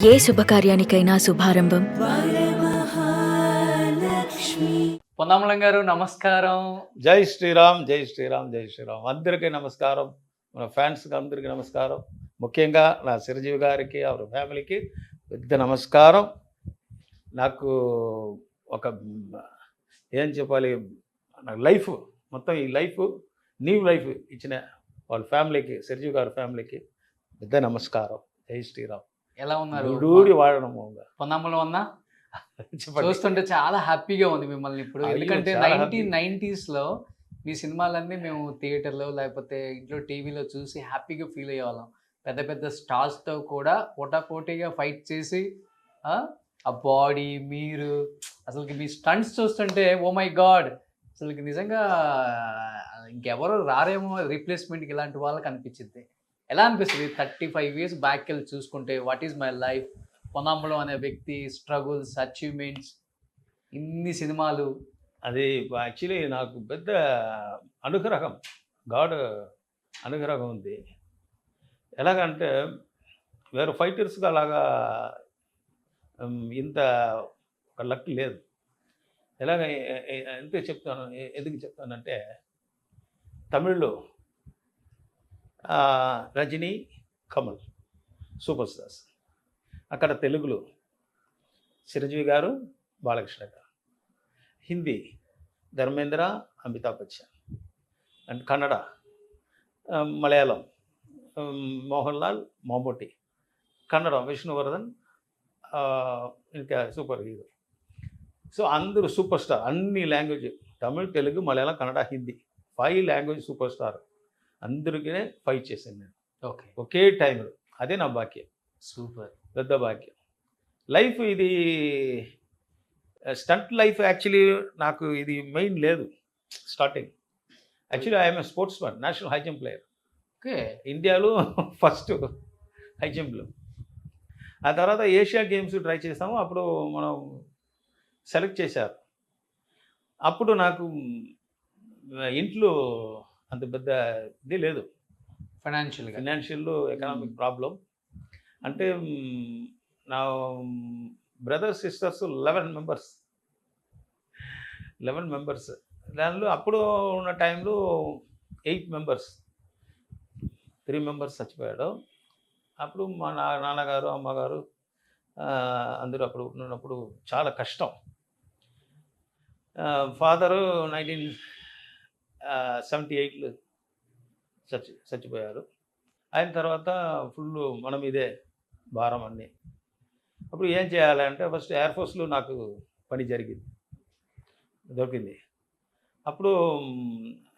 ఏ శుభకార్యానికైనా శుభారంభం. పొన్నామలం గారు నమస్కారం. జై శ్రీరామ్, జై శ్రీరామ్, జై శ్రీరామ్. అందరికీ నమస్కారం. మన ఫ్యాన్స్కి అందరికీ నమస్కారం. ముఖ్యంగా నా చిరంజీవి గారికి ఆవిడ ఫ్యామిలీకి పెద్ద నమస్కారం. నాకు ఒక ఏం చెప్పాలి, నాకు లైఫ్ మొత్తం ఈ లైఫ్ న్యూ లైఫ్ ఇచ్చిన వాళ్ళ ఫ్యామిలీకి, చిరంజీవి గారి ఫ్యామిలీకి పెద్ద నమస్కారం. జై శ్రీరామ్. ఎలా ఉన్నారు? డూడి వాడడం పొన్నామలం అన్నా చెప్పండి. చూస్తుంటే చాలా హ్యాపీగా ఉంది మిమ్మల్ని ఇప్పుడు. అయ్యో, ఎందుకంటే చాలా happy. 1990s మీ సినిమాలన్నీ మేము థియేటర్లో లేకపోతే ఇంట్లో టీవీలో చూసి హ్యాపీగా ఫీల్ అయ్యేవాళ్ళం. పెద్ద పెద్ద స్టార్స్తో కూడా పోటాపోటీగా ఫైట్ చేసి ఆ బాడీ మీరు అసలుకి మీ స్టంట్స్ చూస్తుంటే ఓ మై గాడ్, అసలుకి నిజంగా ఇంకెవరు రారేమో రీప్లేస్మెంట్కి ఇలాంటి వాళ్ళకి అనిపించింది. ఎలా అనిపిస్తుంది 35 years బ్యాక్ వెళ్ళి చూసుకుంటే? వాట్ ఈజ్ మై లైఫ్, పొన్నాంబలం అనే వ్యక్తి స్ట్రగుల్స్, అచీవ్మెంట్స్, ఇన్ని సినిమాలు. అది యాక్చువల్లీ నాకు పెద్ద అనుగ్రహం, గాడ్ అనుగ్రహం ఉంది. ఎలాగంటే వేరే ఫైటర్స్కి అలాగా ఇంత ఒక లక్ లేదు. ఎలాగ ఎంత చెప్తాను, ఎందుకు చెప్తానంటే తమిళ్లో రజనీ, కమల్ సూపర్ స్టార్స్. అక్కడ తెలుగులో చిరంజీవి గారు, బాలకృష్ణ గారు. హిందీ ధర్మేంద్ర, అమితాబ్ బచ్చన్. అండ్ కన్నడ మలయాళం మోహన్ లాల్, మమ్మూటి. కన్నడ విష్ణువర్ధన్, ఇంకా సూపర్ హీరో. సో అందరూ సూపర్ స్టార్, అన్ని language, Tamil, Telugu, Malayalam, Kannada, Hindi 5 language super star. అందరికీ ఫైట్ చేశాను నేను ఓకే, ఒకే టైంలో. అదే నా భాగ్యం, సూపర్, పెద్ద భాగ్యం. లైఫ్ ఇది స్టంట్ లైఫ్. యాక్చువల్లీ నాకు ఇది మెయిన్ లేదు starting. Actually I'm a sports man, national high jump player. Okay. ఇండియాలో ఫస్ట్ హై జంప్లో. ఆ తర్వాత ఏషియా గేమ్స్ ట్రై చేసాము. అప్పుడు మనం సెలెక్ట్ చేశారు. అప్పుడు నాకు ఇంట్లో అంత పెద్ద ఇది లేదు, ఫైనాన్షియల్ ఎకనామిక్ ప్రాబ్లం. అంటే నా బ్రదర్స్ సిస్టర్స్ 11 మెంబర్స్. దానిలో అప్పుడు ఉన్న టైంలో 8 మెంబర్స్, 3 మెంబర్స్ చచ్చిపోయాడు. అప్పుడు మా నాన్నగారు, అమ్మగారు అందరూ అప్పుడు ఉన్నప్పుడు చాలా కష్టం. ఫాదరు 1978లో చచ్చిపోయారు. అయిన తర్వాత ఫుల్ మన మీదే భారం అన్నీ. అప్పుడు ఏం చేయాలంటే ఫస్ట్ ఎయిర్ ఫోర్స్లో నాకు పని దొరికింది. అప్పుడు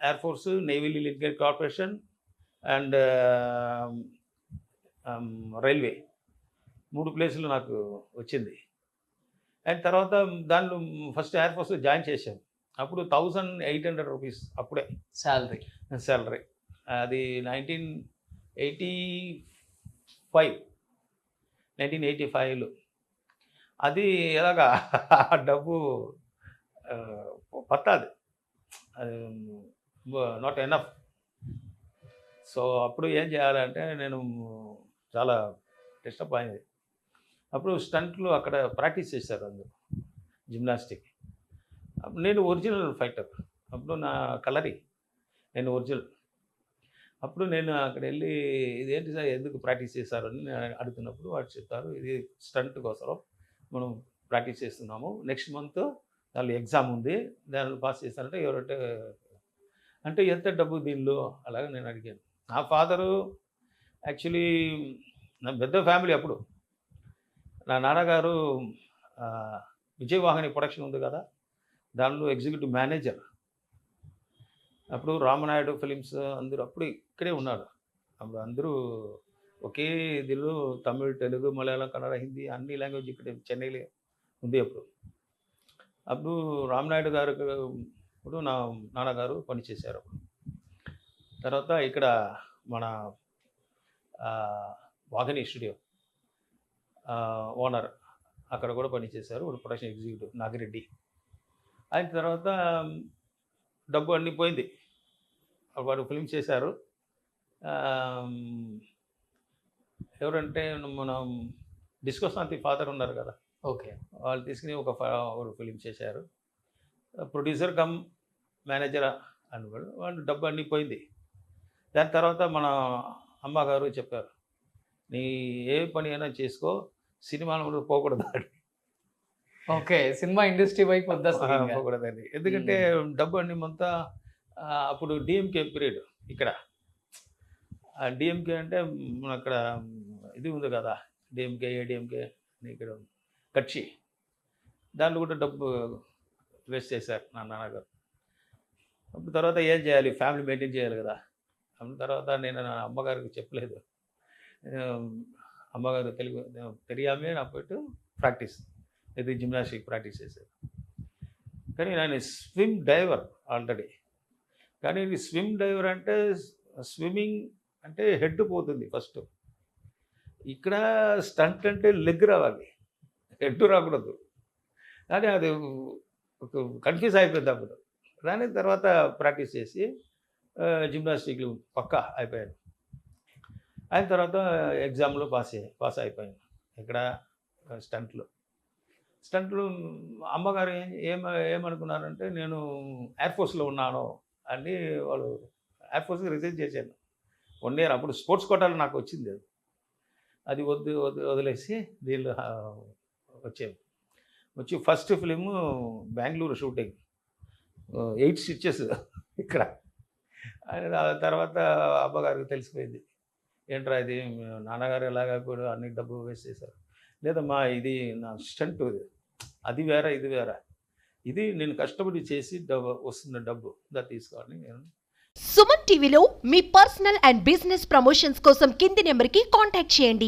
air force, navy limited corporation and railway 3 ప్లేసులు నాకు వచ్చింది. అండ్ తర్వాత దానిలో ఫస్ట్ ఎయిర్ ఫోర్స్లో జాయిన్ చేశాను. అప్పుడు 1800 రూపీస్ అప్పుడే శాలరీ. అది 1985లో. అది ఎలాగా డబ్బు పత్తాది, నాట్ ఎనఫ్. సో అప్పుడు ఏం చేయాలంటే నేను చాలా డిస్టర్బ్ అయింది. అప్పుడు స్టంట్లు అక్కడ ప్రాక్టీస్ చేశారు అందరూ, జిమ్నాస్టిక్. అప్పుడు నేను ఒరిజినల్ ఫైటర్. అప్పుడు నా కలరీ, నేను ఒరిజినల్. అప్పుడు నేను అక్కడ వెళ్ళి ఇదేంటి సార్ ఎందుకు ప్రాక్టీస్ చేశారని నేను అడుగుతున్నప్పుడు వాడు చెప్తారు, ఇది స్టంట్ కోసం మనం ప్రాక్టీస్ చేస్తున్నాము, నెక్స్ట్ మంత్ దానిలో ఎగ్జామ్ ఉంది, దానిలో పాస్ చేస్తారంటే ఎవరంటే అంటే ఎంత డబ్బు దీనిలో అలాగే నేను అడిగాను. నా ఫాదరు యాక్చువల్లీ నా పెద్ద ఫ్యామిలీ. అప్పుడు నా నాన్నగారు విజయవాహిని ప్రొడక్షన్ ఉంది కదా, దానిలో ఎగ్జిక్యూటివ్ మేనేజర్. అప్పుడు రామనాయుడు ఫిలిమ్స్ అందరూ అప్పుడు ఇక్కడే ఉన్నారు. అప్పుడు అందరూ ఒకే ఇదిలో తమిళ్, తెలుగు, మలయాళం, కన్నడ, హిందీ అన్ని లాంగ్వేజ్ ఇక్కడ చెన్నైలో ఉంది. అప్పుడు రామనాయుడు గారు ఇప్పుడు నా నాన్నగారు పనిచేశారు. అప్పుడు తర్వాత ఇక్కడ మన వాహిని స్టూడియో ఓనర్ అక్కడ కూడా పనిచేశారు, ఇప్పుడు ప్రొడక్షన్ ఎగ్జిక్యూటివ్ నాగిరెడ్డి. అయిన తర్వాత డబ్బు అన్నీ పోయింది. వాడు ఫిల్మ్ చేశారు. ఎవరంటే మనం డిస్కో శాంతి ఫాదర్ ఉన్నారు కదా, ఓకే. వాళ్ళు తీసుకుని ఒక ఫిలిం చేశారు. ప్రొడ్యూసర్ కమ్ మేనేజర్ అని వాళ్ళు డబ్బు అన్నీ పోయింది. దాని తర్వాత మన అమ్మగారు చెప్పారు, నీ ఏ పని అయినా చేసుకో, సినిమాలో పోకూడదు ఓకే. సినిమా ఇండస్ట్రీ వైపు వద్దేస్తుంది ఇంకా. పోకూడదండి. ఎందుకంటే డబ్బు అన్ని మొత్తం అప్పుడు డిఎంకే పీరియడ్ ఇక్కడ. డిఎంకే అంటే మన అక్కడ ఇది ఉంది కదా, డిఎంకే ఏడిఎంకే ఇక్కడ కక్షి, దాంట్లో కూడా డబ్బు వేస్ట్ చేశారు నా నాన్నగారు. అప్పుడు తర్వాత ఏం చేయాలి, ఫ్యామిలీ మెయింటైన్ చేయాలి కదా. అప్పుడు తర్వాత నేను నా అమ్మగారికి చెప్పలేదు. అమ్మగారు తెలియామే నా పోయిட்டு ప్రాక్టీస్ ఇది జిమ్నాస్టిక్ ప్రాక్టీస్ చేశారు. కానీ నేను స్విమ్ డైవర్ ఆల్రెడీ. కానీ ఇది స్విమ్ డైవర్ అంటే స్విమ్మింగ్ అంటే హెడ్ పోతుంది ఫస్ట్. ఇక్కడ స్టంట్ అంటే లెగ్ రావాలి, హెడ్ రాకూడదు. కానీ అది కన్ఫ్యూజ్ అయిపోయింది అప్పుడు. దాని తర్వాత ప్రాక్టీస్ చేసి జిమ్నాస్టిక్లు పక్కా అయిపోయాను. అయిన తర్వాత ఎగ్జామ్లో పాస్ అయిపోయాను. ఇక్కడ స్టంట్లు అమ్మగారు ఏమనుకున్నారంటే నేను ఎయిర్ ఫోర్స్లో ఉన్నాను అని. వాళ్ళు ఎయిర్ ఫోర్స్కి రిజైన్ చేశాను 1 year. అప్పుడు స్పోర్ట్స్ కోటాలో నాకు వచ్చింది, అది వదిలేసి దీనిలో వచ్చి first film Bengaluru shooting, 8 stitches ఇక్కడ. తర్వాత అమ్మగారికి తెలిసిపోయింది, ఏంట్రా ఇది నాన్నగారు ఎలాగైపోయాడు, అన్ని డబ్బు వేస్ట్ చేశారు. లేదమ్మా ఇది నా స్టంట్, అది వేరే ఇది వేరే, ఇది నేను కష్టపడి చేసి వస్తున్న డబ్బు దా తీసుకోవాలని నేను. సుమన్ టీవీలో మీ పర్సనల్ అండ్ బిజినెస్ ప్రమోషన్స్ కోసం కింది నెంబర్కి కాంటాక్ట్ చేయండి.